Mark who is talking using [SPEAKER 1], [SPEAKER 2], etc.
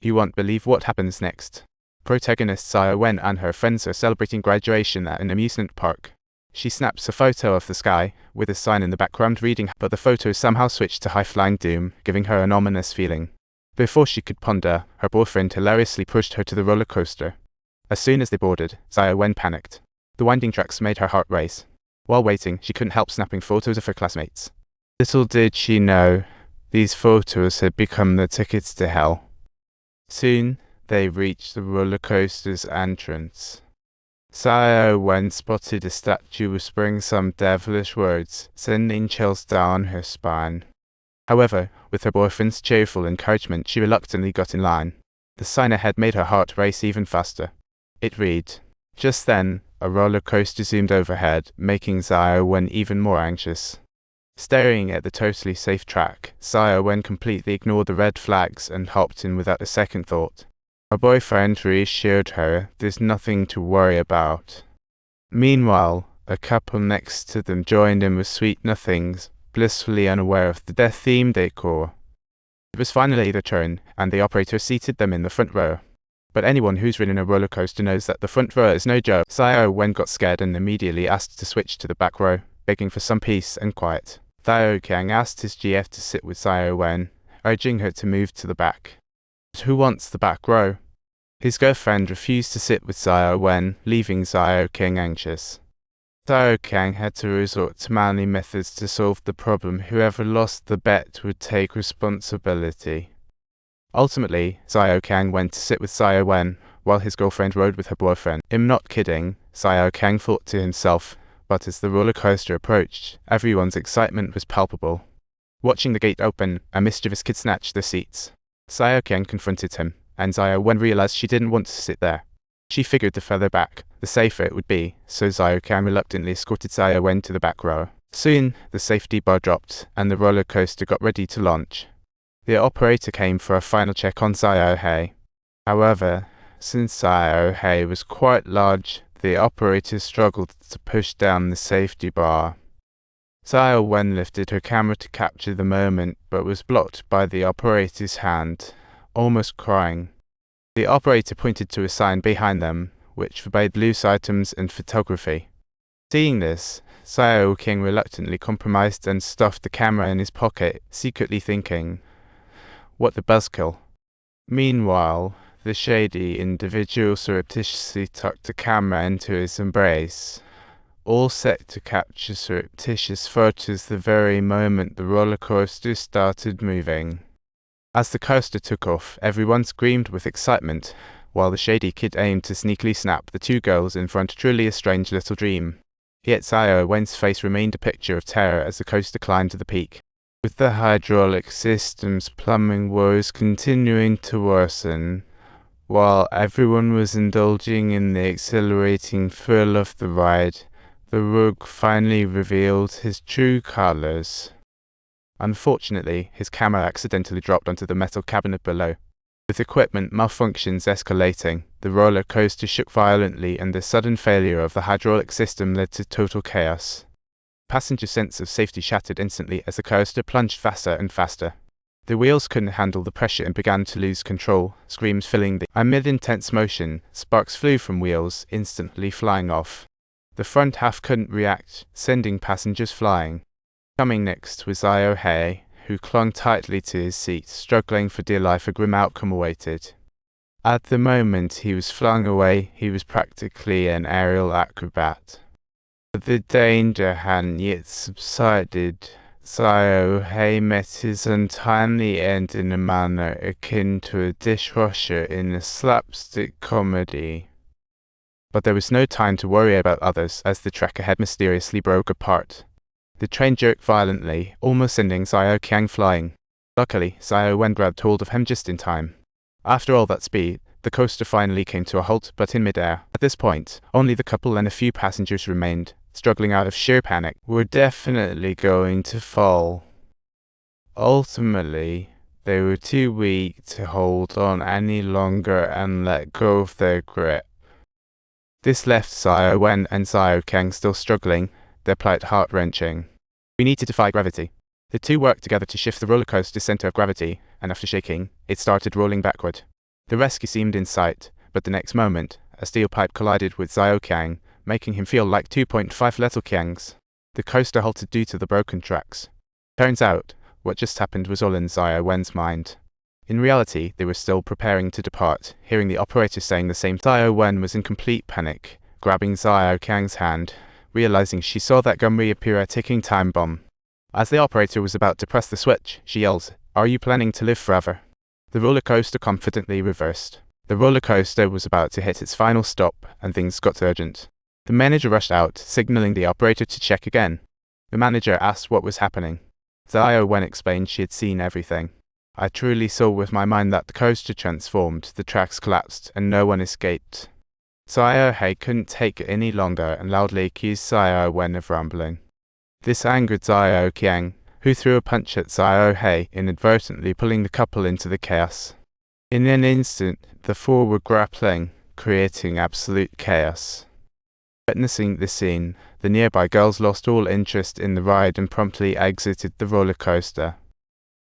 [SPEAKER 1] You won't believe what happens next. Protagonist Xiao Wen and her friends are celebrating graduation at an amusement park. She snaps a photo of the sky, with a sign in the background reading, but the photo somehow switched to high-flying doom, giving her an ominous feeling. Before she could ponder, her boyfriend hilariously pushed her to the roller coaster. As soon as they boarded, Xiao Wen panicked. The winding tracks made her heart race. While waiting, she couldn't help snapping photos of her classmates. Little did she know, these photos had become the tickets to hell. Soon, they reached the roller coaster's entrance. Xiao Wen spotted a statue whispering some devilish words, sending chills down her spine. However, with her boyfriend's cheerful encouragement, she reluctantly got in line. The sign ahead made her heart race even faster. It read. Just then, a roller coaster zoomed overhead, making Xiao Wen even more anxious. Staring at the totally safe track, Xiao Wen completely ignored the red flags and hopped in without a second thought. Her boyfriend reassured her there's nothing to worry about. Meanwhile, a couple next to them joined in with sweet nothings, blissfully unaware of the death-themed decor. It was finally their turn, and the operator seated them in the front row. But anyone who's ridden a roller coaster knows that the front row is no joke. Xiao Wen got scared and immediately asked to switch to the back row, begging for some peace and quiet. Xiao Kang asked his GF to sit with Xiao Wen, urging her to move to the back. But who wants the back row? His girlfriend refused to sit with Xiao Wen, leaving Xiao King anxious. Xiao Kang had to resort to manly methods to solve the problem. Whoever lost the bet would take responsibility. Ultimately, Xiao Kang went to sit with Xiao Wen, while his girlfriend rode with her boyfriend. I'm not kidding, Xiao Kang thought to himself. But as the roller coaster approached, everyone's excitement was palpable. Watching the gate open, a mischievous kid snatched their seats. Xiao Kang confronted him, and Xiao Wen realized she didn't want to sit there. She figured the further back, the safer it would be, so Xiao Kang reluctantly escorted Xiao Wen to the back row. Soon, the safety bar dropped, and the roller coaster got ready to launch. The operator came for a final check on Xiao Hei. However, since Xiao Hei was quite large, the operator struggled to push down the safety bar. Xiao Wen lifted her camera to capture the moment, but was blocked by the operator's hand, almost crying. The operator pointed to a sign behind them, which forbade loose items and photography. Seeing this, Xiao King reluctantly compromised and stuffed the camera in his pocket, secretly thinking, "What the buzzkill." Meanwhile, the shady individual surreptitiously tucked the camera into his embrace, all set to capture surreptitious photos the very moment the roller coaster started moving. As the coaster took off, everyone screamed with excitement, while the shady kid aimed to sneakily snap the two girls in front. Truly a strange little dream. Yet Xiao Wen's face remained a picture of terror as the coaster climbed to the peak. With the hydraulic system's plumbing woes continuing to worsen, while everyone was indulging in the exhilarating thrill of the ride, the rogue finally revealed his true colors. Unfortunately, his camera accidentally dropped onto the metal cabinet below. With equipment malfunctions escalating, the roller coaster shook violently and the sudden failure of the hydraulic system led to total chaos. Passenger sense of safety shattered instantly as the coaster plunged faster and faster. The wheels couldn't handle the pressure and began to lose control, screams filling the air. Amid intense motion, sparks flew from wheels, instantly flying off. The front half couldn't react, sending passengers flying. Coming next was Xiao Hei, who clung tightly to his seat, struggling for dear life. A grim outcome awaited. At the moment he was flung away, he was practically an aerial acrobat. But the danger hadn't yet subsided. Xiao Hei met his untimely end in a manner akin to a dishwasher in a slapstick comedy. But there was no time to worry about others as the track ahead mysteriously broke apart. The train jerked violently, almost sending Xiao Qiang flying. Luckily, Xiao Wen grabbed hold of him just in time. After all that speed, the coaster finally came to a halt, but in midair. At this point, only the couple and a few passengers remained, struggling out of sheer panic. We're definitely going to fall. Ultimately, they were too weak to hold on any longer and let go of their grip. This left Xiao Wen and Xiao Qiang still struggling, their plight heart-wrenching. We need to defy gravity. The two worked together to shift the roller coaster's center of gravity, and after shaking, it started rolling backward. The rescue seemed in sight, but the next moment, a steel pipe collided with Xiao Qiang, making him feel like 2.5 little Qiangs. The coaster halted due to the broken tracks. Turns out, what just happened was all in Xiao Wen's mind. In reality, they were still preparing to depart, hearing the operator saying the same. Xiao Wen was in complete panic, grabbing Xiao Qiang's hand, realizing she saw that gun reappear, a ticking time bomb. As the operator was about to press the switch, she yelled, "Are you planning to live forever?" The roller coaster confidently reversed. The roller coaster was about to hit its final stop, and things got urgent. The manager rushed out, signaling the operator to check again. The manager asked what was happening. Xiao Wen explained she had seen everything. "I truly saw with my mind that the coaster transformed, the tracks collapsed, and no one escaped." Xiao Hei couldn't take it any longer and loudly accused Xiao Wen of rambling. This angered Xiao Qiang, who threw a punch at Xiao Hei, inadvertently pulling the couple into the chaos. In an instant, the four were grappling, creating absolute chaos. Witnessing this scene, the nearby girls lost all interest in the ride and promptly exited the roller coaster.